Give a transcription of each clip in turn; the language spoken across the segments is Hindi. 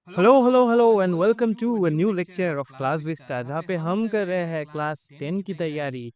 Hello hello hello and welcome to a new lecture of Class Vista जहाँ पे हम कर रहे हैं क्लास 10 की तैयारी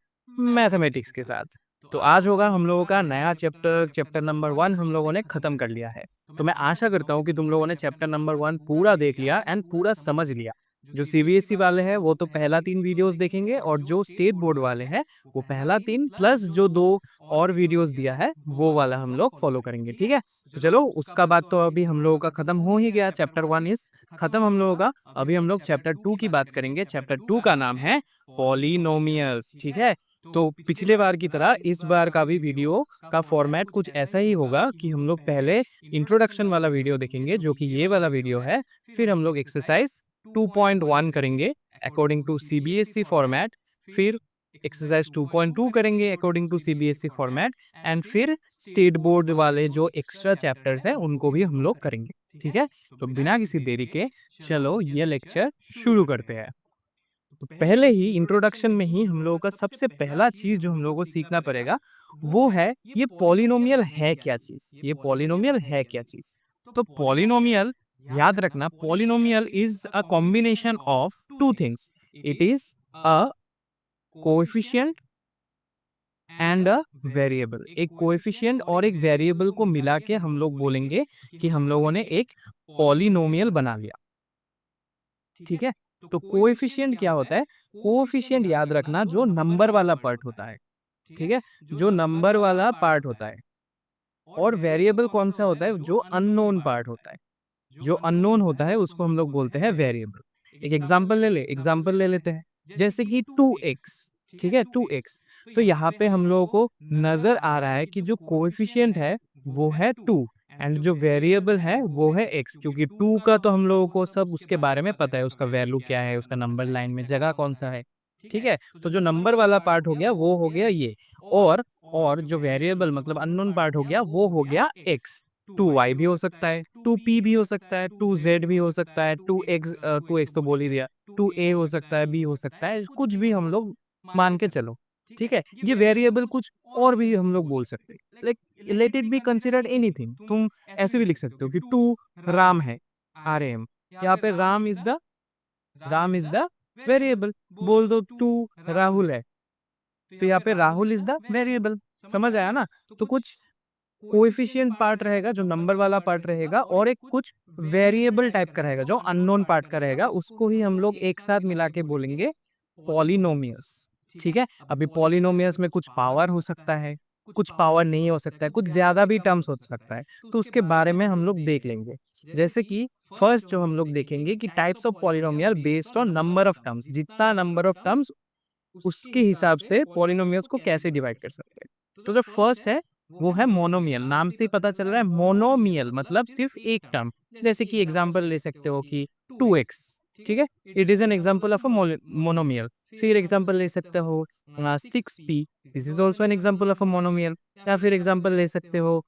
मैथमेटिक्स के साथ। तो आज होगा हम लोगों का नया चैप्टर चैप्टर नंबर 1 हम लोगों ने खत्म कर लिया है। तो मैं आशा करता हूँ कि तुम लोगों ने चैप्टर नंबर 1 पूरा देख लिया एंड पूरा समझ लिया। जो सीबीएसई वाले हैं वो तो पहला 3 वीडियोस देखेंगे और जो स्टेट बोर्ड वाले हैं वो पहला 3 प्लस जो 2 और वीडियोस दिया है वो वाला हम लोग फॉलो करेंगे, ठीक है। तो चलो उसका बाद तो अभी हम लोगों का खत्म हो ही गया, चैप्टर 1 इज खत्म हम लोगों का। अभी हम लोग चैप्टर 2 की बात करेंगे। चैप्टर 2 का नाम है पॉलिनोमियल्स, ठीक है। तो पिछले बार की तरह इस बार का भी वीडियो का फॉर्मेट कुछ ऐसा ही होगा कि हम लोग पहले इंट्रोडक्शन वाला वीडियो देखेंगे जो कि ये वाला वीडियो है। फिर हम लोग एक्सरसाइज 2.1 करेंगे अकॉर्डिंग टू सीबीएसई फॉर्मेट। फिर एक्सरसाइज 2.2 करेंगे according to CBSE format. And फिर स्टेट बोर्ड वाले जो एक्स्ट्रा चैप्टर्स हैं उनको भी हम लोग करेंगे, ठीक है। तो बिना किसी देरी के चलो ये लेक्चर शुरू करते हैं। तो पहले ही इंट्रोडक्शन में ही हम लोगों का सबसे पहला चीज जो हम लोगों को सीखना पड़ेगा वो है ये पॉलिनोमियल है क्या चीज, ये पॉलिनोमियल है क्या चीज। तो पॉलिनोमियल याद रखना, polynomial is a combination of two things. It is a coefficient and a variable. एक कोएफिशिएंट और एक वेरिएबल को मिला के हम लोग बोलेंगे कि हम लोगों ने एक पॉलिनोमियल बना लिया, ठीक है। तो कोएफिशिएंट क्या होता है? कोएफिशिएंट याद रखना जो नंबर वाला पार्ट होता है, ठीक है, जो नंबर वाला पार्ट होता है। और वेरिएबल कौन सा होता है? जो अननोन पार्ट होता है। जो अननोन होता है उसको हम लोग बोलते हैं वेरिएबल। एक एग्जांपल एग्जांपल ले लेते हैं, जैसे कि 2x, ठीक है, 2x। तो यहाँ पे हम लोगों को नजर आ रहा है कि जो कोएफिशिएंट है वो है 2 एंड जो वेरिएबल है वो है x, क्योंकि 2 का तो हम लोगों को सब उसके बारे में पता है, उसका वैल्यू क्या है, उसका नंबर लाइन में जगह कौन सा है, ठीक है। तो जो नंबर वाला पार्ट हो गया वो हो गया ये। और जो वेरिएबल मतलब अननोन पार्ट हो गया वो हो गया x। 2y भी हो सकता है, 2p भी हो सकता है, 2z भी हो सकता है, 2x तो बोल ही दिया, 2a हो सकता है, b हो सकता है, कुछ भी हम लोग मान के चलो, ठीक है। ये वेरिएबल कुछ और भी हम लोग बोल सकते हैं, like let it be considered anything. तुम ऐसे भी लिख सकते हो कि 2 राम है, RAM। यहाँ पे राम इज द वेरिएबल। बोल दो 2 राहुल है, तो यहाँ पे राहुल इज द वेरिएबल। समझ आया ना? तो कुछ कोएफिशिएंट पार्ट रहेगा जो नंबर वाला पार्ट रहेगा और एक कुछ वेरिएबल टाइप का रहेगा जो अननोन पार्ट का रहेगा, उसको ही हम लोग एक साथ मिला के बोलेंगे पॉलिनोमियल्स, ठीक है। अभी पॉलिनोमियल्स में कुछ पावर हो सकता है, कुछ पावर नहीं हो सकता है, कुछ ज्यादा भी टर्म्स हो सकता है, तो उसके बारे में हम लोग देख लेंगे। जैसे कि फर्स्ट जो हम लोग देखेंगे कि types of polynomial based on number of terms, जितना नंबर ऑफ टर्म्स उसके हिसाब से पॉलिनोमियल्स को कैसे डिवाइड कर सकते हैं। तो जो फर्स्ट है वो है मोनोमियल। नाम से ही पता चल रहा है मोनोमियल मतलब सिर्फ एक टर्म। जैसे कि एग्जांपल ले सकते हो कि 2x, ठीक है, it is an example of a monomial. फिर एग्जांपल ले सकते हो 6p, this is also an example of a monomial. या फिर एग्जांपल ले सकते हो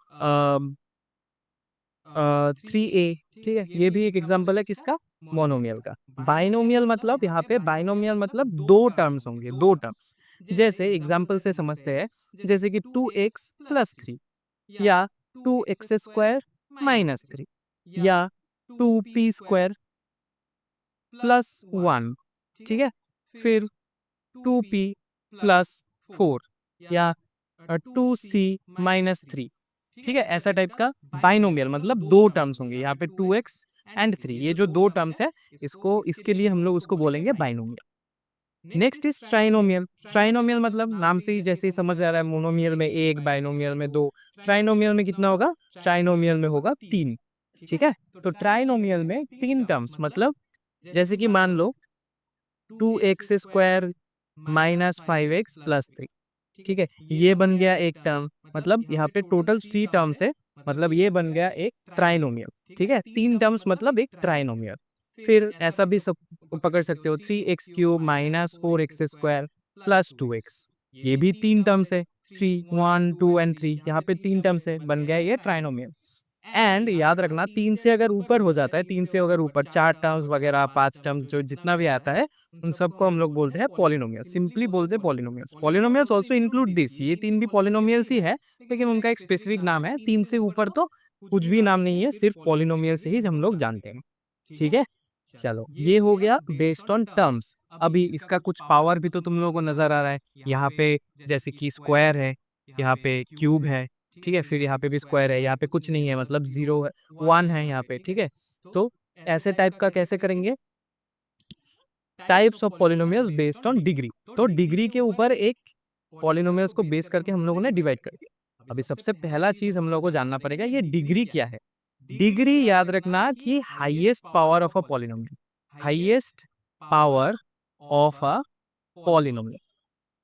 3a, ठीक है, ये भी एक एग्जांपल है किसका? मोनोमियल का। बाइनोमियल मतलब यहाँ पे बाइनोमियल मतलब दो टर्म्स होंगे, दो टर्म्स। जैसे एग्जांपल से समझते हैं, जैसे कि 2x+3 या 2x² - 3 या 2p² + 1, ठीक है। फिर 2p + 4 या 2c - 3, ठीक है। ऐसा टाइप का बाइनोमियल मतलब दो टर्म्स होंगे यहाँ पे 2x and 3, ये जो दो टर्म्स है इसको इसके लिए हम लोग उसको बोलेंगे binomial. Next is trinomial. Trinomial मतलब नाम से ही जैसे ही समझ आ रहा है, मोनोमियल में एक, बाइनोमियल में दो, ट्राइनोमियल में कितना होगा? ट्राइनोमियल में होगा तीन, ठीक है। तो ट्राइनोमियल में तीन टर्म्स मतलब जैसे कि मान लो 2x² - 5x + 3, ठीक है, ये बन गया एक टर्म। मतलब यहाँ पे टोटल थ्री टर्म्स है, मतलब ये बन गया एक ट्राइनोमियल, ठीक है। तीन टर्म्स मतलब एक ट्राइनोमियल। फिर ऐसा भी सब पकड़ सकते हो, 3x³ - 4x² + 2x, ये भी तीन टर्म्स है। 3, 1, 2 and 3, यहाँ पे तीन टर्म्स है, बन गया ये ट्राइनोमियल। एंड याद रखना, तीन से अगर ऊपर हो जाता है, तीन से अगर ऊपर चार टर्म्स वगैरह, पांच टर्म्स, जो जितना भी आता है उन सबको हम लोग बोलते हैं पॉलिनोमियल। सिंपली बोलते हैं polynomials. Polynomials also include this, ये तीन भी पॉलिनोमियल्स ही है, लेकिन उनका एक स्पेसिफिक नाम है। तीन से ऊपर तो कुछ भी नाम नहीं है, सिर्फ पॉलिनोमियल से ही हम लोग जानते हैं। ठीक है, चलो ये हो गया बेस्ड ऑन टर्म्स। अभी इसका कुछ पावर भी तो तुम लोगों को नजर आ रहा है, यहाँ पे जैसे कि स्क्वायर है, यहाँ पे क्यूब है, ठीक है, फिर यहाँ पे भी स्क्वायर है, यहाँ पे कुछ नहीं है मतलब जीरो है, वन है यहाँ पे, ठीक है। तो ऐसे टाइप का कैसे करेंगे, types of polynomials based on degree. तो डिग्री के ऊपर एक पॉलिनोमियल्स को बेस करके हम लोगों ने डिवाइड कर दिया। अभी सबसे पहला चीज हम लोगों को जानना पड़ेगा ये डिग्री क्या है। डिग्री याद रखना कि highest power of a polynomial, highest power of a polynomial,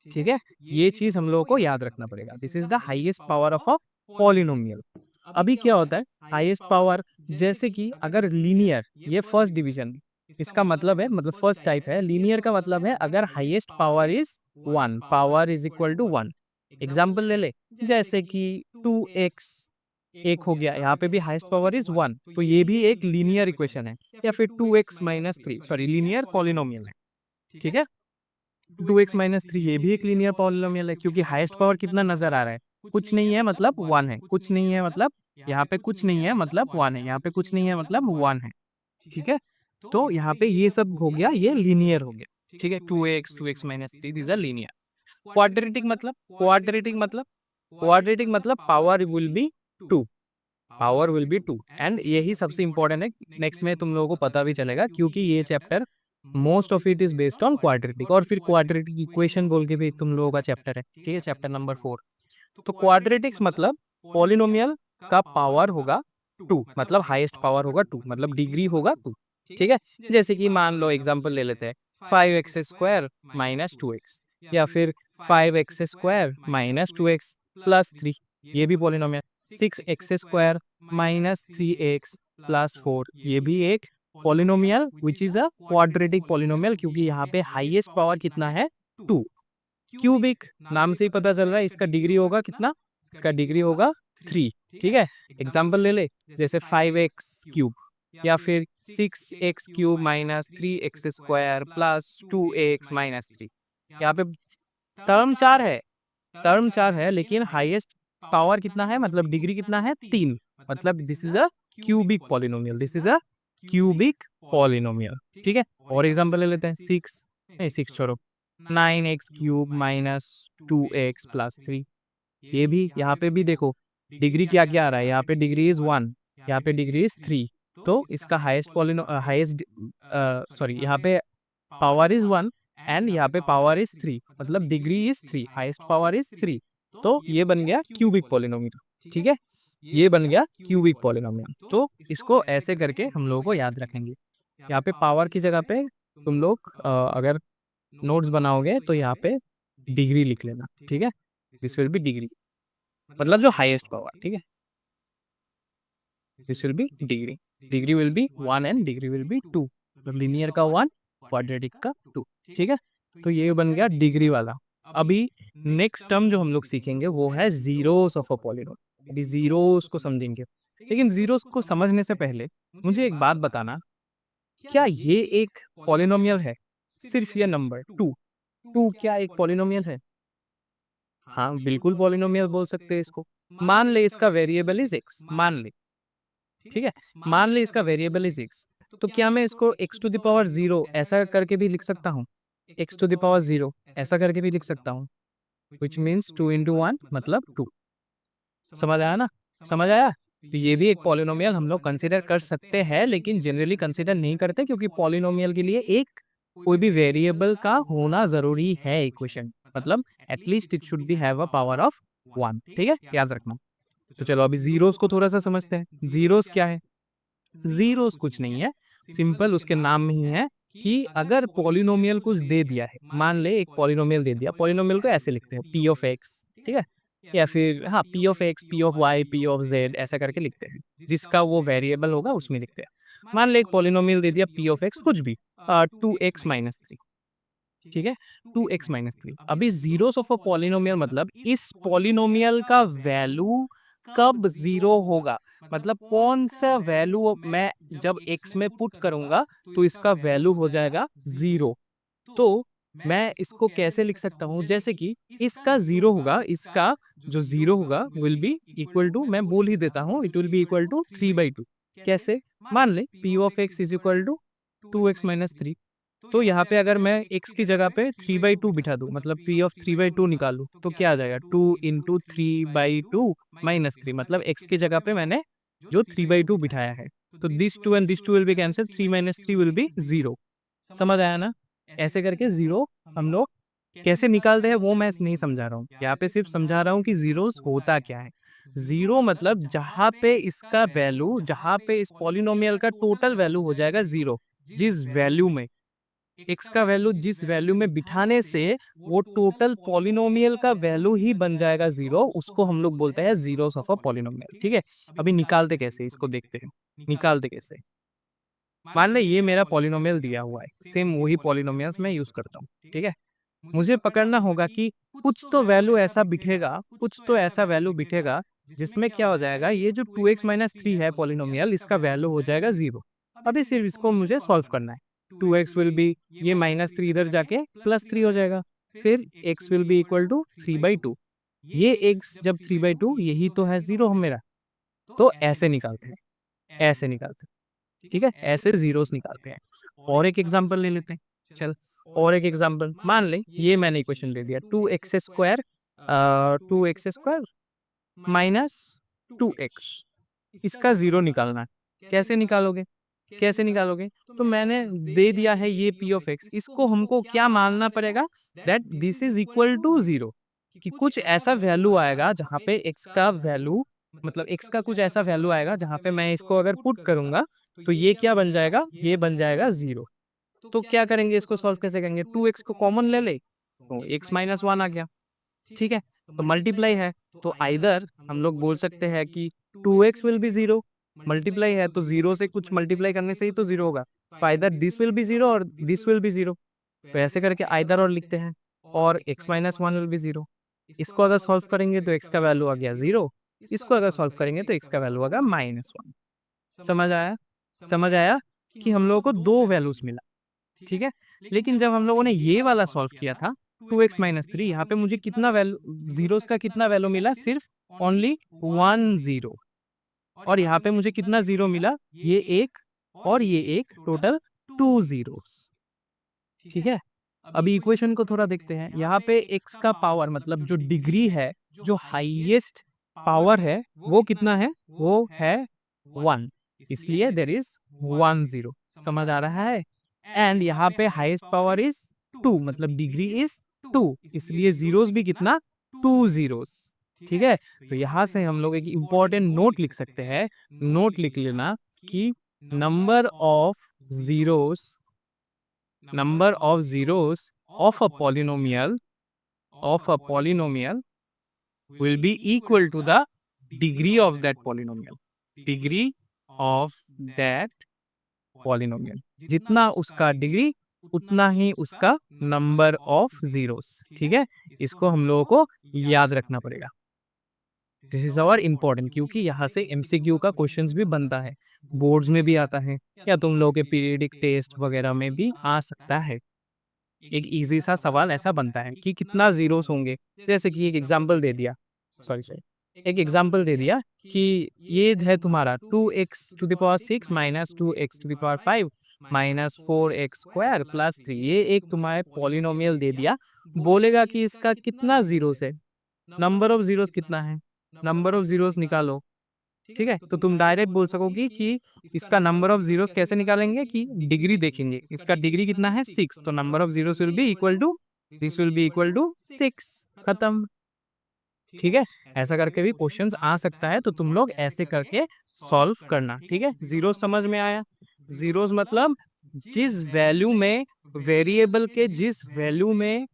ठीक है, ये चीज हम लोगों को याद रखना पड़ेगा। This is the highest power of a polynomial. अभी क्या होता है हाईएस्ट पावर, जैसे कि अगर लीनियर, ये फर्स्ट डिवीजन, इसका मतलब है, मतलब फर्स्ट टाइप है लीनियर का मतलब है अगर highest power is one, power is equal to one. Example ले ले, जैसे कि 2x एक हो गया, यहाँ पे भी हाईएस्ट पावर इज वन, तो ये भी एक लीनियर इक्वेशन है। या फिर 2x-3, सॉरी लीनियर पॉलिनोमियल है, ठीक है। 2x-3 ये भी एक लीनियर पॉलिनोमियल है, क्योंकि हाईएस्ट पावर कितना नजर आ रहा है, कुछ नहीं है मतलब वन है, कुछ नहीं है मतलब यहाँ पे कुछ नहीं है मतलब वन है, यहाँ पे कुछ नहीं है मतलब वन है, ठीक है। तो यहाँ पे ये सब हो गया, ये लीनियर हो गया, ठीक है। 2x, 2x-3 these are linear. Quadratic मतलब, क्वाड्रेटिक मतलब power will be two, power will be two, and यही सबसे इंपॉर्टेंट है। नेक्स्ट में तुम लोगों को पता भी चलेगा, क्योंकि ये chapter most of it is based on quadratic. और फिर क्वाड्रेटिक इक्वेशन बोल के भी तुम लोगों का चैप्टर है, ठीक है, चैप्टर नंबर 4। तो क्वाड्रेटिक्स मतलब पॉलिनोमियल का पावर होगा टू, मतलब हाईएस्ट पावर होगा टू, मतलब डिग्री होगा टू, ठीक है। जैसे कि मान लो एग्जांपल ले लेते हैं, 5x² - 2x, या फिर 5x² - 2x + 3, ये भी पॉलिनोमियल। 6x² - 3x + 4, ये भी एक polynomial which is a quadratic polynomial, क्योंकि यहाँ पे हाईएस्ट पावर कितना है, टू। क्यूबिक, नाम से ही पता चल रहा है इसका डिग्री होगा कितना, इसका डिग्री होगा 3, ठीक है। एग्जाम्पल ले ले, जैसे 5x³ या फिर 6x³ - 3x² + 2x - 3, यहाँ पे टर्म चार है, टर्म चार है, लेकिन हाईएस्ट पावर कितना है, मतलब डिग्री कितना है, 3, मतलब this is a cubic polynomial, this is a cubic polynomial, ठीक है। और एग्जांपल ले लेते हैं, 6 नहीं 6 छोड़ो, 9x³ - 2x + 3, ये भी, यहाँ पे भी देखो डिग्री क्या क्या आ रहा है, यहाँ पे डिग्री इज 1, यहाँ पे डिग्री इज 3, तो इसका हाईएस्ट हाईएस्ट सॉरी, यहाँ पे पावर इज 1 एंड यहाँ पे पावर इज 3, मतलब degree is 3, highest power is 3, तो ये बन गया क्यूबिक पॉलिनोमियल, ठीक है, ये बन गया क्यूबिक पॉलिनोमियल। तो इसको ऐसे करके हम लोगों को याद रखेंगे। यहाँ पे पावर की जगह पे तुम लोग अगर नोट्स बनाओगे तो यहाँ पे डिग्री लिख लेना, ठीक है, दिस विल बी डिग्री, मतलब जो हाईएस्ट पावर, ठीक है, this will B degree, degree will be 1 and degree will be 2, तो लीनियर का 1, क्वाड्रेटिक का 2, ठीक है। तो ये बन गया डिग्री वाला। अभी नेक्स्ट टर्म जो हम लोग सीखेंगे वो है जीरोस ऑफ अ पॉलिनोमियल। अभी जीरोस को समझेंगे, लेकिन जीरोस को समझने से पहले मुझे एक बात बताना, क्या ये एक पॉलिनोमियल है, सिर्फ ये नंबर टू, टू क्या एक पॉलिनोमियल है? हाँ बिल्कुल पॉलिनोमियल बोल सकते हैं इसको। मान ले इसका वेरिएबल इज एक्स, मान ले, ठीक है, मान ले इसका वेरिएबल इज एक्स, तो क्या मैं इसको x⁻0 ऐसा करके भी लिख सकता हूँ, x⁻0 ऐसा करके भी लिख सकता हूँ, विच मीन्स 2 × 1 मतलब 2। समझ आया ना, समझ आया। तो ये भी एक पॉलिनोमियल हम लोग कंसिडर कर सकते हैं, लेकिन जनरली कंसिडर नहीं करते, क्योंकि पॉलिनोमियल के लिए एक कोई भी वेरिएबल का होना जरूरी है इक्वेशन, मतलब at least it should be have a power of 1, ठीक है, याद रखना। तो चलो अभी जीरोस को थोड़ा सा समझते हैं। जीरोस क्या है, जीरोस कुछ नहीं है, सिंपल उसके नाम में ही है कि अगर पॉलिनोमियल कुछ दे दिया है, मान ले एक पॉलिनोमियल दे दिया, पॉलिनोमियल को ऐसे लिखते हैं p(x), ठीक है, या फिर हाँ p(x), p(y), p(z) ऐसा करके लिखते हैं, जिसका वो वेरिएबल होगा उसमें लिखते हैं। मान ले एक पॉलिनोमियल दे दिया p(x) कुछ भी 2x-3, ठीक है, 2x-3। अभी जीरोस ऑफ अ पॉलिनोमियल मतलब इस पॉलिनोमियल का वैल्यू कब जीरो होगा, मतलब कौन सा वैल्यू मैं जब x में पुट करूंगा तो इसका वैल्यू हो जाएगा जीरो। तो मैं इसको कैसे लिख सकता हूँ, जैसे कि इसका जीरो होगा, इसका जो जीरो होगा विल बी इक्वल टू, मैं बोल ही देता हूँ, it will be equal to 3/2। कैसे, मान ले p of x is equal to 2x minus 3। तो यहाँ पे अगर मैं x की जगह पे 3/2 बिठा दूँ, मतलब p ऑफ 3/2 निकालूँ, तो क्या आ जाएगा 2 इंटू 3/2 माइनस 3, मतलब x की जगह पे मैंने जो 3/2 बिठाया है। तो this 2 and this 2 will be cancel, 3 minus 3 will be 0। समझ आया ना? ऐसे करके जीरो हम लोग कैसे निकालते हैं वो मैं नहीं समझा रहा हूँ, यहाँ पे सिर्फ समझा रहा हूँ कि जीरोस होता क्या है। जीरो मतलब जहाँ पे इसका वैल्यू, जहाँ पे इस पॉलिनोमियल का टोटल वैल्यू हो जाएगा जीरो, जिस वैल्यू में एक्स का वैल्यू, जिस वैल्यू में बिठाने से वो टोटल पॉलिनोमियल का वैल्यू ही बन जाएगा जीरो, उसको हम लोग बोलते हैं जीरोस ऑफ अ पॉलिनोमियल। ठीक है, अभी निकालते कैसे इसको देखते हैं। निकालते कैसे, मान ले ये मेरा पॉलिनोमियल दिया हुआ है, सेम वही पॉलिनोमियल्स मैं यूज करता हूँ। ठीक है, मुझे पकड़ना होगा कि कुछ तो वैल्यू ऐसा बिठेगा, कुछ तो ऐसा वैल्यू बिठेगा जिसमें क्या हो जाएगा, ये जो 2x माइनस 3 है पॉलिनोमियल, इसका वैल्यू हो जाएगा जीरो। अभी सिर्फ इसको मुझे सॉल्व करना है। 2x विल बी, ये माइनस 3 इधर जाके प्लस 3 हो जाएगा, फिर x will be equal to 3/2। ये x जब 3/2, यही तो है जीरो हम मेरा। तो ऐसे निकालते हैं, ऐसे निकालते हैं। ठीक है, ऐसे जीरोस निकालते हैं। और एक एग्जांपल ले लेते हैं। चल, और एक एग्जांपल मान ले, ये मैंने इक्वेशन दे दिया 2x² 2x² माइनस 2x, इसका जीरो निकालना है। कैसे निकालोगे, कैसे निकालोगे? तो मैंने दे दिया है ये p ऑफ x, इसको हमको क्या मानना पड़ेगा, that this is equal to zero, कि कुछ ऐसा वैल्यू आएगा जहाँ पे x का वैल्यू, मतलब x का कुछ ऐसा वैल्यू आएगा जहाँ पे मैं इसको अगर पुट करूंगा तो ये क्या बन जाएगा, ये बन जाएगा जीरो। तो क्या करेंगे, इसको सॉल्व कैसे करेंगे, 2x को कॉमन ले ले तो x माइनस 1 आ गया। ठीक है, तो मल्टीप्लाई है, तो आइदर हम लोग बोल सकते हैं कि 2x will be zero, multiply है तो जीरो से कुछ मल्टीप्लाई करने से ही तो जीरो होगा, तो either this will B zero और दिस विल बी जीरो। तो ऐसे करके आइदर और लिखते हैं, और x minus 1 will be zero. इसको अगर सॉल्व करेंगे तो x का वैल्यू आ गया जीरो, इसको अगर सॉल्व करेंगे तो x का वैल्यू आ गया -1। समझ आया? समझ आया कि हम लोगों को दो वैल्यूज मिला। ठीक है, लेकिन जब हम लोगों ने ये वाला सॉल्व किया था 2x माइनस 3, यहाँ पे मुझे कितना वैल्यू, जीरोस का कितना वैल्यू मिला, सिर्फ ओनली 1 जीरो। और यहाँ पे मुझे कितना जीरो मिला, ये एक और ये एक, टोटल 2 जीरोस। ठीक है, अभी इक्वेशन को थोड़ा देखते हैं। यहाँ पे x का पावर, मतलब जो डिग्री है, जो हाईएस्ट पावर है, वो कितना है, वो है 1, इसलिए देर इज 1 जीरो। समझ आ रहा है? एंड यहाँ पे हाईएस्ट पावर इज 2, मतलब डिग्री इज 2, इसलिए जीरोस भी कितना, 2 जीरोस। ठीक है, तो यहाँ से हम लोग एक इम्पॉर्टेंट नोट लिख सकते हैं। नोट लिख लेना कि number of zeros, number of zeros of a polynomial will be equal to the degree of that polynomial, degree of that polynomial। जितना उसका डिग्री उतना ही उसका नंबर ऑफ जीरोस। ठीक है, इसको हम लोगों को याद रखना पड़ेगा। दिस इज आवर इम्पोर्टेंट, क्योंकि यहाँ से एमसीक्यू का क्वेश्चंस भी बनता है, बोर्ड्स में भी आता है, या तुम लोगों के पीरियडिक टेस्ट वगैरह में भी आ सकता है। एक इजी सा सवाल ऐसा बनता है कि कितना जीरोस होंगे। जैसे कि एक एग्जांपल दे दिया, सॉरी, एक एग्जांपल दे दिया कि ये है तुम्हारा 2x⁻6 minus 2x⁵ minus 4x² plus 3, ये एक तुम्हारे पॉलिनोमियल दे दिया। बोलेगा कि इसका कितना जीरोस है, नंबर ऑफ जीरोस कितना है, नंबर ऑफ जीरोस निकालो। ठीक है, तो तुम डायरेक्ट बोल सकोगी कि इसका नंबर ऑफ जीरोस कैसे निकालेंगे, कि डिग्री देखेंगे, इसका डिग्री कितना है 6, तो number of zeros will be equal to, this will be equal to 6, खत्म। ठीक है, ऐसा करके भी क्वेश्चंस आ सकता है, तो तुम लोग ऐसे करके सॉल्व करना। ठीक है, जीरो समझ में आया? जीरोस मतलब जिस वैल्यू में, वेरिएबल के जिस वैल्यू में,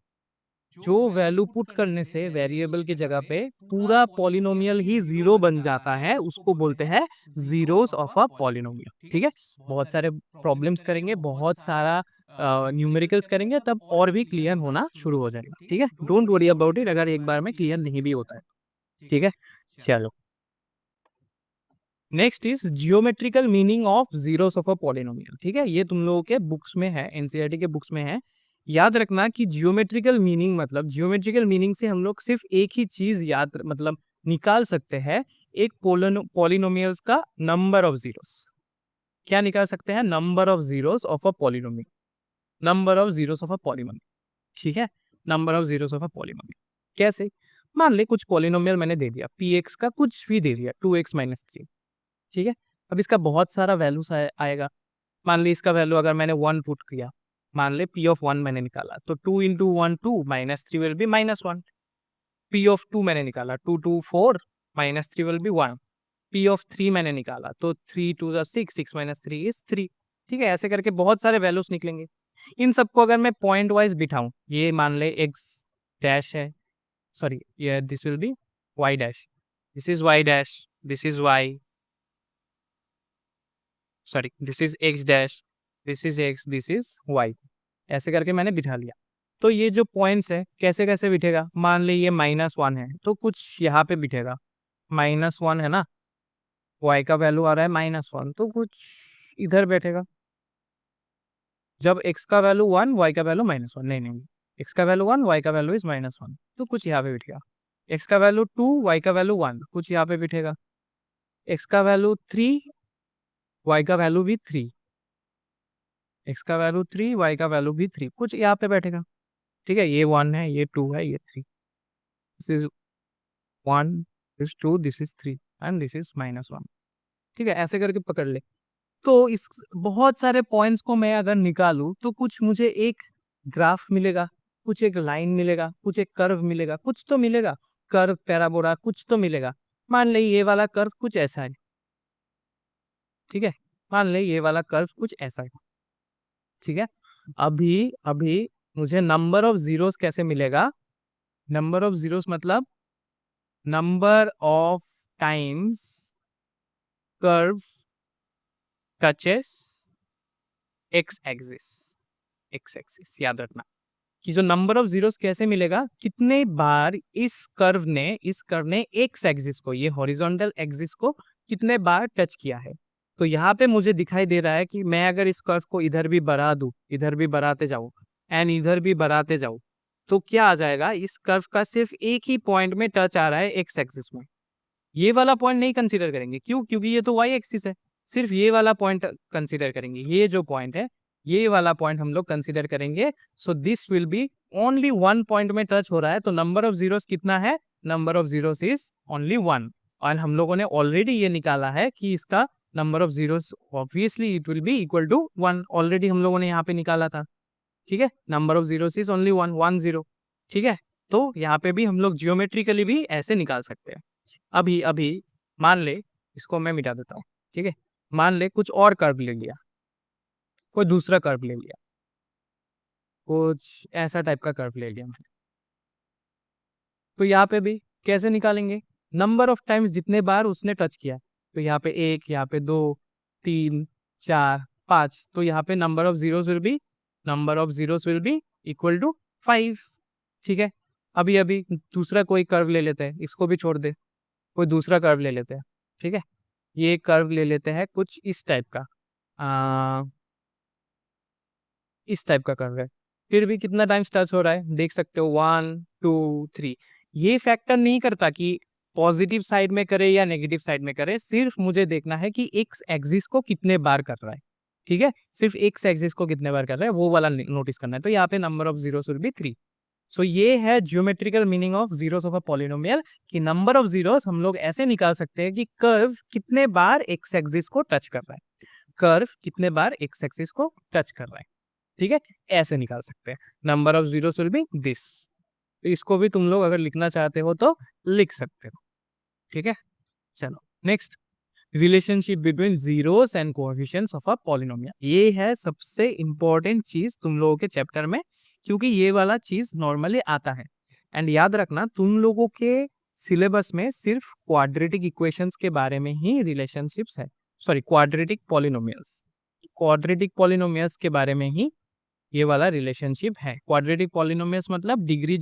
जो वैल्यू पुट करने से वेरिएबल की जगह पे पूरा पॉलिनोमियल ही जीरो बन जाता है, उसको बोलते हैं जीरोस ऑफ अ पॉलिनोमियल। ठीक है, बहुत सारे प्रॉब्लम्स करेंगे, बहुत सारा न्यूमेरिकल्स करेंगे, तब और भी क्लियर होना शुरू हो जाएगा। ठीक है, डोंट वरी अबाउट इट अगर एक बार में क्लियर नहीं भी होता है। ठीक है, चलो, next is geometrical meaning of zeros of a polynomial. ठीक है, ये तुम लोगों के बुक्स में है, एनसीईआरटी के बुक्स में है। याद रखना कि जियोमेट्रिकल मीनिंग, मतलब जियोमेट्रिकल मीनिंग से हम लोग सिर्फ एक ही चीज याद, मतलब निकाल सकते हैं, एक पॉलिनोमियल्स का नंबर ऑफ जीरोस। क्या निकाल सकते हैं? Number of zeros of a polynomial, number of zeros of a polynomial, ठीक है, number of zeros of a polynomial. कैसे? मान ले कुछ पॉलिनोमियल मैंने दे दिया, पी एक्स का कुछ भी दे दिया, 2x-3, ठीक है। अब इसका बहुत सारा वैल्यूज आएगा। मान ली इसका वैल्यू अगर मैंने 1 पुट किया, मान ले पी ऑफ 1 मैंने निकाला, तो 2 into 1 2, -3 will be -1। P of 2 मैंने निकाला, 2 2 4, -3 विल बी 1। पी ऑफ 3 मैंने निकाला, तो 3 2 6, 6 -3 इज 3, ठीक है। ऐसे करके बहुत सारे वैल्यूज निकलेंगे। इन सबको अगर मैं पॉइंट वाइज बिठाऊं, ये मान ले एक्स डैश है, सॉरी ये this will be y dash, this is y dash, this is y, sorry this is x dash, this is x, this is y, ऐसे करके मैंने बिठा लिया। तो ये जो पॉइंट्स है कैसे कैसे बिठेगा? मान ली ये -1 है तो कुछ यहाँ पे बिठेगा, -1 है ना, y का वैल्यू आ रहा है -1, तो कुछ इधर बैठेगा। जब x का वैल्यू 1, y का वैल्यू -1, नहीं नहीं, x का वैल्यू 1, y का वैल्यू इज -1, तो कुछ यहाँ पे बिठेगा। x का वैल्यू 2, y का वैल्यू 1, कुछ यहाँ पे बिठेगा। x का वैल्यू 3, y का वैल्यू भी 3, x का वैल्यू 3, y का वैल्यू भी 3, कुछ यहाँ पे बैठेगा, ठीक है। ये 1 है, ये 2 है, ये 3, this is 1, this 2, this is 3 and this is -1, ठीक है। ऐसे करके पकड़ ले। तो इस बहुत सारे पॉइंट्स को मैं अगर निकालूं तो कुछ मुझे एक ग्राफ मिलेगा, कुछ एक लाइन मिलेगा, कुछ एक कर्व मिलेगा, कुछ तो मिलेगा, कर्व पैराबोला कुछ तो मिलेगा। मान ले ये वाला कर्व कुछ ऐसा है, ठीक है, मान ले ये वाला कर्व कुछ ऐसा है, ठीक है। अभी अभी मुझे नंबर ऑफ जीरोस कैसे मिलेगा? नंबर ऑफ जीरोस मतलब number of times curve touches x axis, x axis याद रखना कि जो नंबर ऑफ जीरोस कैसे मिलेगा, कितने बार इस कर्व ने एक्स एक्सिस को, ये हॉरिजॉन्टल एक्सिस को कितने बार टच किया है। तो यहाँ पे मुझे दिखाई दे रहा है कि मैं अगर इस कर्व को इधर भी बढ़ा दूं, इधर भी बढ़ाते जाऊं एंड इधर भी बढ़ाते जाऊं, तो क्या आ जाएगा? इस कर्व का सिर्फ एक ही पॉइंट में टच आ रहा है एक्स एक्सिस में। ये वाला पॉइंट नहीं कंसीडर करेंगे, क्यों? क्योंकि ये तो वाई एक्सिस है। सिर्फ ये वाला पॉइंट कंसीडर करेंगे, ये जो पॉइंट है ये वाला पॉइंट हम लोग कंसीडर करेंगे। So this will B only 1 point में टच हो रहा है, तो नंबर ऑफ जीरोस कितना है? Number of zeros is only 1। और हम लोगों ने ऑलरेडी ये निकाला है कि इसका number of zeros obviously it will be equal to 1, already हम लोगों ने यहाँ पे निकाला था, ठीक है। Number of zeros is only 1, 1 0, ठीक है। तो यहाँ पे भी हम लोग जियोमेट्रिकली भी ऐसे निकाल सकते हैं। अभी अभी मान ले, इसको मैं मिटा देता हूँ, ठीक है। मान ले कुछ और कर्व ले लिया, कोई दूसरा कर्व ले लिया, कुछ ऐसा टाइप का कर्व ले लिया मैंने, तो यहाँ पे भी कैसे निकालेंगे? नंबर ऑफ टाइम्स जितने बार उसने टच किया, तो यहाँ पे 1, यहाँ पे 2, 3, 4, 5, तो यहाँ पे number of zeros will be equal to 5, ठीक है। अभी अभी दूसरा कोई कर्व ले लेते हैं, इसको भी छोड़ दे, कोई दूसरा कर्व ले लेते हैं, ठीक है। ये कर्व ले लेते हैं कुछ इस टाइप का, इस टाइप का कर्व है। फिर भी कितना टाइम्स टच हो रहा है देख सकते हो, 1 2 3। ये फैक्टर नहीं करता कि पॉजिटिव साइड में करे या नेगेटिव साइड में करे, सिर्फ मुझे देखना है कि एक्स एक्सिस को कितने बार कर रहा है, ठीक है। सिर्फ एक्स एक्सिस को कितने बार कर रहा है वो वाला नोटिस करना है। तो यहाँ पे number of zeros will B 3। सो ये है geometrical meaning of zeros of a polynomial, कि नंबर ऑफ जीरोस हम लोग ऐसे निकाल सकते हैं कि कर्व कितने बार एक्स एक्सिस को टच कर रहा है, कर्व कितने बार एक्स एक्सिस को टच कर रहा है, ठीक है। ऐसे निकाल सकते हैं। Number of zeros will B this. इसको भी तुम लोग अगर लिखना चाहते हो तो लिख सकते हो, ठीक है। चलो next, relationship between zeros and coefficients of a polynomial. ये है सबसे इंपॉर्टेंट चीज तुम लोगों के चैप्टर में, क्योंकि ये वाला चीज नॉर्मली आता है। एंड याद रखना तुम लोगों के सिलेबस में सिर्फ क्वाड्रेटिक इक्वेशंस के बारे में ही रिलेशनशिप्स है, सॉरी क्वाड्रेटिक पॉलिनोमियल्स के बारे में ही ये वाला रिलेशनशिप है। क्वाड्रेटिक पॉलिनोमियल्स मतलब डिग्री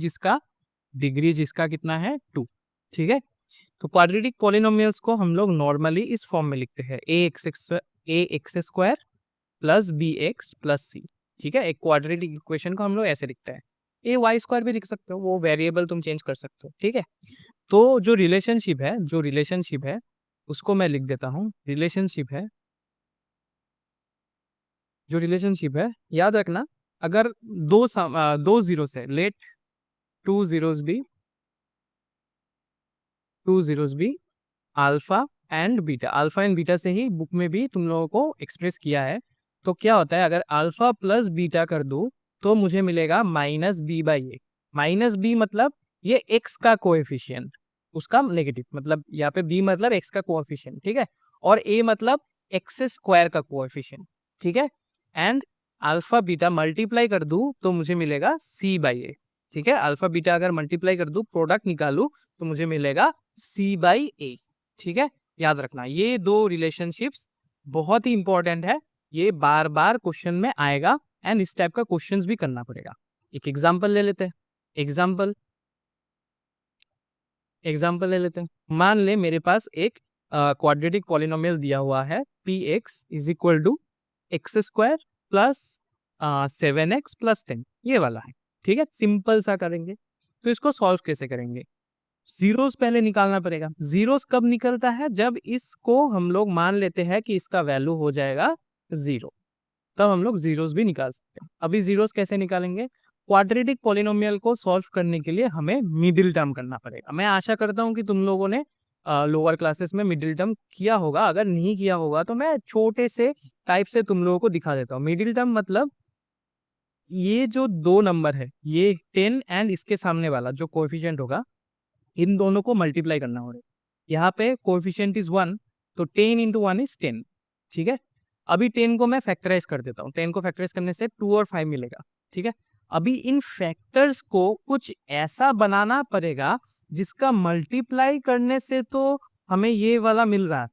जिसका कितना है 2, ठीक है। तो क्वाड्रेटिक पॉलिनोमियल्स को हम लोग नॉर्मली इस फॉर्म में लिखते हैं, a x square plus b x plus c, ठीक है। एक क्वाड्रेटिक इक्वेशन को हम लोग ऐसे लिखते हैं। ए वाई स्क्वायर भी लिख सकते हो, वो वेरिएबल तुम चेंज कर सकते हो, ठीक है। तो जो रिलेशनशिप है उसको मैं लिख देता हूँ। रिलेशनशिप है जो रिलेशनशिप है याद रखना, अगर दो जीरोस है, let two zeros be alpha and beta से ही बुक में भी तुम लोगों को एक्सप्रेस किया है। तो क्या होता है, अगर अल्फा प्लस बीटा कर दूं तो मुझे मिलेगा minus b by a. Minus b मतलब ये एक्स का कोएफिशिएंट, उसका नेगेटिव, मतलब यहाँ पे बी मतलब एक्स का कोएफिशिएंट, ठीक है, और ए मतलब एक्स स्क्वायर का कोएफिशिएंट, ठीक है। एंड अल्फा बीटा मल्टीप्लाई कर दूं तो मुझे मिलेगा सी बाई ए, ठीक है। अल्फा बीटा अगर मल्टीप्लाई कर दूं, प्रोडक्ट निकालू, तो मुझे मिलेगा सी बाई ए, ठीक है। याद रखना ये दो रिलेशनशिप्स बहुत ही इंपॉर्टेंट है, ये बार बार क्वेश्चन में आएगा एंड इस टाइप का क्वेश्चंस भी करना पड़ेगा। एक एग्जांपल ले लेते हैं। एग्जांपल एग्जांपल ले लेते हैं। मान ले मेरे पास एक क्वाड्रेटिक पॉलिनोमियल दिया हुआ है, p x is equal to x square plus 7x plus 10, ये वाला है, ठीक है। सिंपल सा करेंगे, तो इसको सॉल्व कैसे करेंगे? जीरोस पहले निकालना पड़ेगा। जीरोस कब निकलता है? जब इसको हम लोग मान लेते हैं कि इसका वैल्यू हो जाएगा जीरो, तब हम लोग जीरोस भी निकाल सकते हैं। अभी जीरोस कैसे निकालेंगे? क्वाड्रेटिक पॉलिनोमियल को सॉल्व करने के लिए हमें मिडिल टर्म करना पड़ेगा। मैं आशा करता हूं कि तुम लोगों ने लोअर क्लासेस में मिडिल टर्म किया होगा। अगर नहीं किया होगा तो मैं छोटे से टाइप से तुम लोगों को दिखा देता हूँ। मिडिल टर्म मतलब ये जो दो नंबर है, ये 10 एंड इसके सामने वाला जो कोएफिशिएंट होगा, इन दोनों को मल्टीप्लाई करना होगा। यहाँ पे कोएफिशिएंट इज 1, तो 10 इंटू 1 इज 10, ठीक है। अभी 10 को मैं फैक्टराइज कर देता हूँ। 10 को फैक्टराइज करने से 2 और 5 मिलेगा, ठीक है। अभी इन फैक्टर्स को कुछ ऐसा बनाना पड़ेगा जिसका मल्टीप्लाई करने से तो हमें ये वाला मिल रहा है।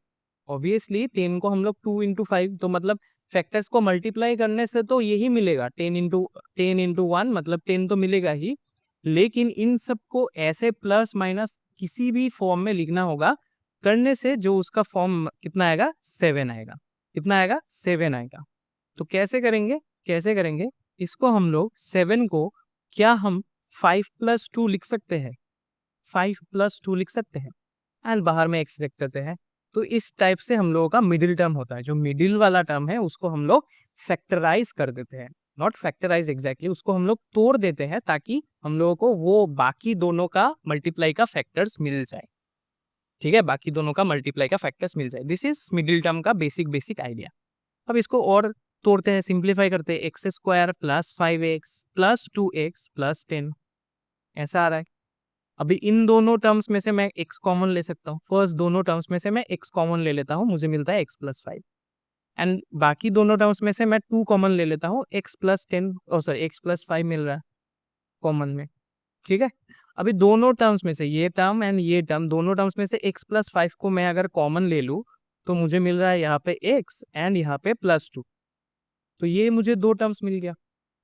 ऑब्वियसली 10 को हम लोग 2 इंटू 5, तो मतलब फैक्टर्स को मल्टीप्लाई करने से तो यही मिलेगा। 10 इंटू 1 मतलब 10 तो मिलेगा ही, लेकिन इन सबको ऐसे प्लस माइनस किसी भी फॉर्म में लिखना होगा। करने से जो उसका फॉर्म कितना आएगा? 7 आएगा। कितना आएगा? 7 आएगा। तो कैसे करेंगे इसको? हम लोग 7 को क्या हम 5 + 2 लिख सकते हैं? 5 + 2 लिख सकते हैं एंड बाहर में एक्स रख देते हैं। तो इस टाइप से हम लोगों का मिडिल टर्म होता है। जो मिडिल वाला टर्म है उसको हम लोग फैक्टराइज कर देते हैं, नॉट फैक्टराइज एग्जैक्टली, उसको हम लोग तोड़ देते हैं ताकि हम लोगों को वो बाकी दोनों का मल्टीप्लाई का फैक्टर्स मिल जाए, ठीक है। बाकी दोनों का मल्टीप्लाई का फैक्टर्स मिल जाए। दिस इज मिडिल टर्म का बेसिक आइडिया। अब इसको और तोड़ते हैं, सिंप्लीफाई करते हैं। X square plus 5x plus 2x plus 10, ऐसा आ रहा है। अभी इन दोनों टर्म्स में से मैं x कॉमन ले सकता हूँ। फर्स्ट दोनों टर्म्स में से मैं x कॉमन ले लेता हूँ, मुझे मिलता है x+5। एंड बाकी दोनों टर्म्स में से मैं 2 कॉमन ले लेता हूँ, x+10 सॉरी x+5 मिल रहा है कॉमन में, ठीक है। अभी दोनों टर्म्स में से ये टर्म एंड ये टर्म, दोनों टर्म्स में से x+5 को मैं अगर कॉमन ले लूँ तो मुझे मिल रहा है यहाँ पे x एंड यहाँ पे +2, तो ये मुझे दो टर्म्स मिल गया।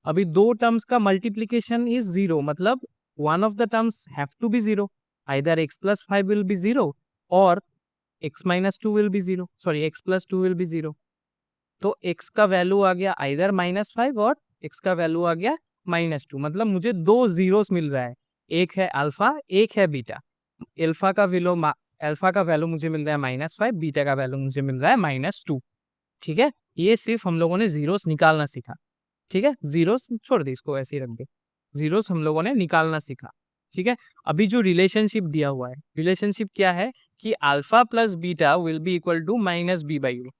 अभी दो टर्म्स का मल्टीप्लीकेशन इज 0, मतलब one of the terms have to be 0. Either x+5 will be 0 or x-2 will be 0. Sorry, x+2 will be 0. तो x का वैल्यू आ गया either -5 और x का वैल्यू आ गया -2, मतलब मुझे दो जीरोस मिल रहा है। एक है अल्फा, एक है बीटा। अल्फा का वैल्यू मुझे मिल रहा है -5, बीटा का वैल्यू मुझे मिल रहा है -2, ठीक है। ये सिर्फ हम लोगों ने जीरोस निकालना सीखा, ठीक है। जीरोस छोड़ दे, इसको ऐसे ही रख दे। जीरोस हम लोगों ने निकालना सीखा, ठीक है। अभी जो रिलेशनशिप दिया हुआ है, रिलेशनशिप क्या है कि alpha plus beta will be equal to -b/u।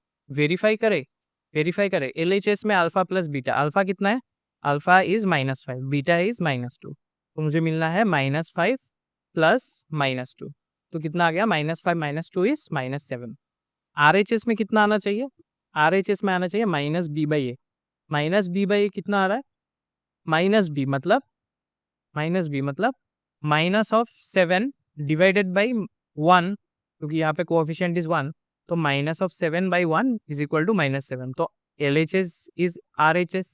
Verify करे LHS में अल्फा प्लस बीटा। अल्फा कितना है? अल्फा इज -5, बीटा इज -2, तो मुझे मिलना है -5 प्लस -2, तो कितना आ गया? -5 - 2 इज -7। RHS में कितना आना चाहिए? RHS में आना चाहिए -b/a। -b/a कितना आ रहा है? -b मतलब -7 डिवाइडेड बाई 1, क्योंकि यहाँ पे कोएफिशिएंट इज 1, तो -7/1 इज इक्वल टू -7। तो LHS is RHS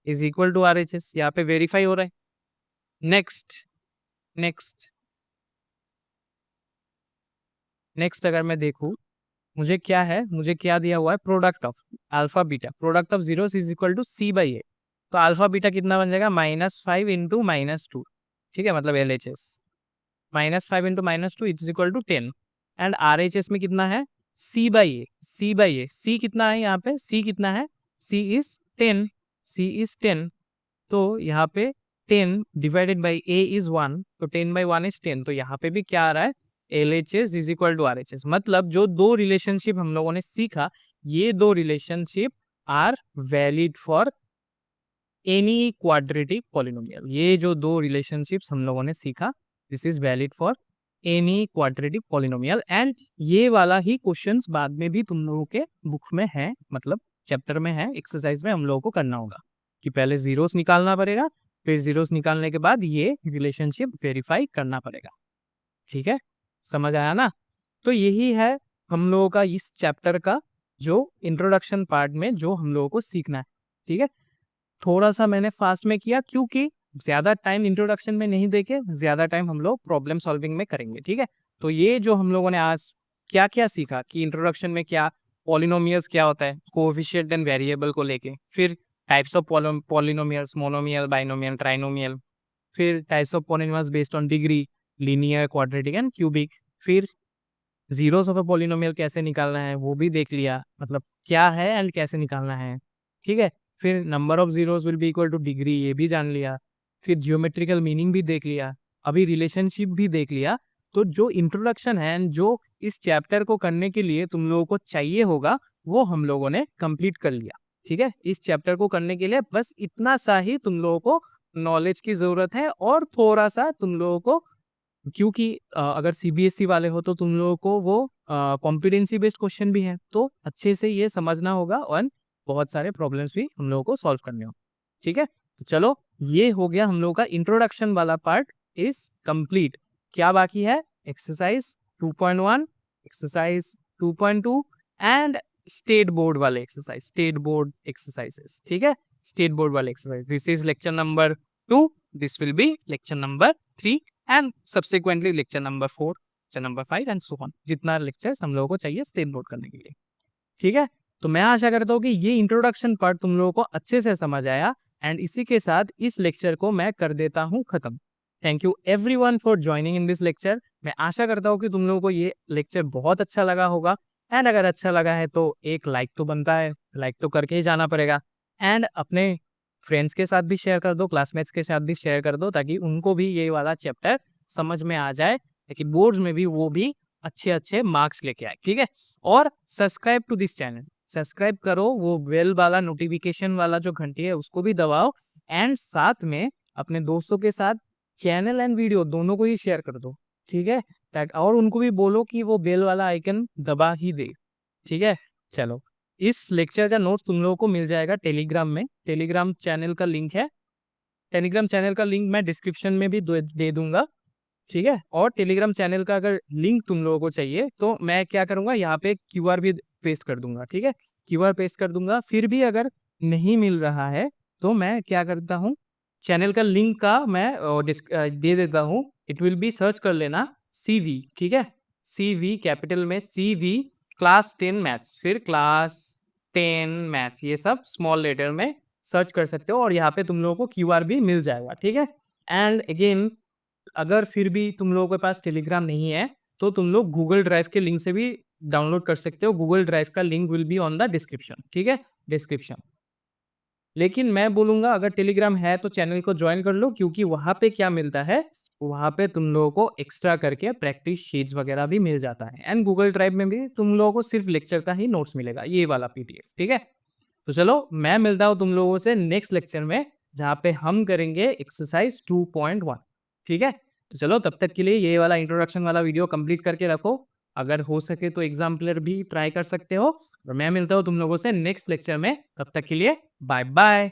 is equal to RHS। यहाँ पे वेरीफाई हो रहा है। नेक्स्ट अगर मैं देखूँ, मुझे क्या दिया हुआ है? Product of alpha beta, product of zeros is equal to c/a। तो अल्फा बीटा कितना बन जाएगा? -5 इंटू -2, ठीक है, मतलब LHS -5 into -2 is equal to 10। And RHS में कितना है? c/a। c कितना है यहाँ पे? c कितना है? c इज 10, C is 10, तो यहाँ पे 10 डिवाइडेड बाई A is 1, तो 10/1 is 10, तो यहाँ पे भी क्या आ रहा है, LHS is equal to RHS। मतलब जो दो रिलेशनशिप हम लोगों ने सीखा, ये दो relationship are valid for any quadratic polynomial. ये जो दो रिलेशनशिप्स हम लोगों ने सीखा, this is valid for any quadratic polynomial. And ये वाला ही क्वेश्चंस बाद में भी तुम लोगों के बुक में है, मतलब चैप्टर में है, एक्सरसाइज में हम लोगों को करना होगा कि पहले जीरोस निकालना पड़ेगा, फिर जीरोस निकालने के बाद ये रिलेशनशिप वेरीफाई करना पड़ेगा। ठीक है, समझ आया ना? तो यही है हम लोगों का इस चैप्टर का जो इंट्रोडक्शन पार्ट में जो हम लोगों को सीखना है। ठीक है, थोड़ा सा मैंने फास्ट में किया क्योंकि ज्यादा टाइम इंट्रोडक्शन में नहीं देके ज्यादा टाइम हम लोग प्रॉब्लम सॉल्विंग में करेंगे। ठीक है, तो ये जो हम लोगों ने आज क्या क्या सीखा कि इंट्रोडक्शन में क्या पॉलिनोमियल्स क्या होता है, कोएफिशिएंट एंड वेरिएबल को लेके, फिर types of polynomials, monomial, binomial, trinomial, फिर types of polynomials based on degree, linear, quadratic and cubic, फिर जीरोस ऑफ अ पॉलिनोमियल कैसे निकालना है वो भी देख लिया, मतलब क्या है एंड कैसे निकालना है। ठीक है, फिर number of zeros will be equal two degree, ये भी जान लिया, फिर जियोमेट्रिकल मीनिंग भी देख लिया, अभी रिलेशनशिप भी देख लिया। तो जो इंट्रोडक्शन है एंड जो इस चैप्टर को करने के लिए तुम लोगों को चाहिए होगा वो हम लोगों ने कंप्लीट कर लिया। ठीक है, इस चैप्टर को करने के लिए बस इतना सा ही तुम लोगों को नॉलेज की जरूरत है और थोड़ा सा तुम लोगों को, क्योंकि अगर सीबीएसई वाले हो तो तुम लोगों को वो कॉम्पिटेंसी बेस्ड क्वेश्चन भी है, तो अच्छे से ये समझना होगा और बहुत सारे प्रॉब्लम्स भी हम लोगों को सॉल्व करने होंगे। ठीक है, तो चलो ये हो गया हम लोगों का इंट्रोडक्शन वाला पार्ट इज कंप्लीट। क्या बाकी है, exercise 2.1, exercise 2.2 and state board वाले एक्सरसाइज, स्टेट बोर्ड एक्सरसाइजेस। ठीक है, स्टेट बोर्ड वाले exercise, this is lecture number 2, this will B lecture number 3 and subsequently lecture number 4, lecture number 5 and so on, जितना लेक्चर्स हम लोगों को चाहिए स्टेट बोर्ड करने के लिए। ठीक है, तो मैं आशा करता हूँ कि ये इंट्रोडक्शन पार्ट तुम लोगों को अच्छे से समझ आया एंड इसी के साथ इस लेक्चर को मैं कर देता हूँ खत्म। Thank you everyone for joining in this lecture. मैं आशा करता हूँ कि तुम लोगों को ये लेक्चर बहुत अच्छा लगा होगा एंड अगर अच्छा लगा है तो एक लाइक तो बनता है, लाइक तो करके ही जाना पड़ेगा एंड अपने फ्रेंड्स के साथ भी शेयर कर दो, क्लासमेट्स के साथ भी शेयर कर दो ताकि उनको भी ये वाला चैप्टर समझ में आ जाए, ताकि बोर्ड्स में भी वो भी अच्छे अच्छे मार्क्स लेके आए। ठीक है, और subscribe to this channel, subscribe करो, वो बेल वाला नोटिफिकेशन वाला जो घंटी है उसको भी दबाओ एंड साथ में अपने दोस्तों के साथ चैनल एंड वीडियो दोनों को ही शेयर कर दो। ठीक है, और उनको भी बोलो कि वो बेल वाला आइकन दबा ही दे। ठीक है, चलो इस लेक्चर का नोट्स तुम लोगों को मिल जाएगा टेलीग्राम में, टेलीग्राम चैनल का लिंक है, टेलीग्राम चैनल का लिंक मैं डिस्क्रिप्शन में भी दे दूंगा। ठीक है, और टेलीग्राम चैनल का अगर लिंक तुम लोगों को चाहिए तो मैं क्या करूंगा, यहाँ पे क्यूआर भी पेस्ट कर दूंगा। ठीक है, क्यूआर पेस्ट कर दूंगा, फिर भी अगर नहीं मिल रहा है तो मैं क्या करता हूँ, चैनल का लिंक का मैं दे देता हूँ, इट विल बी, सर्च कर लेना CV। ठीक है, CV कैपिटल में CV क्लास 10 मैथ्स, फिर क्लास 10 मैथ्स, ये सब स्मॉल लेटर में सर्च कर सकते हो और यहाँ पे तुम लोगों को क्यूआर भी मिल जाएगा। ठीक है, एंड अगेन अगर फिर भी तुम लोगों के पास टेलीग्राम नहीं है तो तुम लोग गूगल ड्राइव के लिंक से भी डाउनलोड कर सकते हो, गूगल ड्राइव का link will be on the description. ठीक है, डिस्क्रिप्शन। लेकिन मैं बोलूंगा अगर टेलीग्राम है तो चैनल को ज्वाइन कर लो, क्योंकि वहां पे क्या मिलता है, वहां पे तुम लोगों को एक्स्ट्रा करके प्रैक्टिस शीट्स वगैरह भी मिल जाता है एंड गूगल ड्राइव में भी तुम लोगों को सिर्फ लेक्चर का ही नोट्स मिलेगा, ये वाला PDF। ठीक है, तो चलो मैं मिलता हूँ तुम लोगों से नेक्स्ट लेक्चर में जहाँ पे हम करेंगे एक्सरसाइज 2.1। ठीक है, तो चलो तब तक के लिए ये वाला इंट्रोडक्शन वाला वीडियो कंप्लीट करके रखो, अगर हो सके तो एग्जाम्पलर भी ट्राई कर सकते हो और मैं मिलता हूँ तुम लोगों से नेक्स्ट लेक्चर में, तब तक के लिए बाय बाय।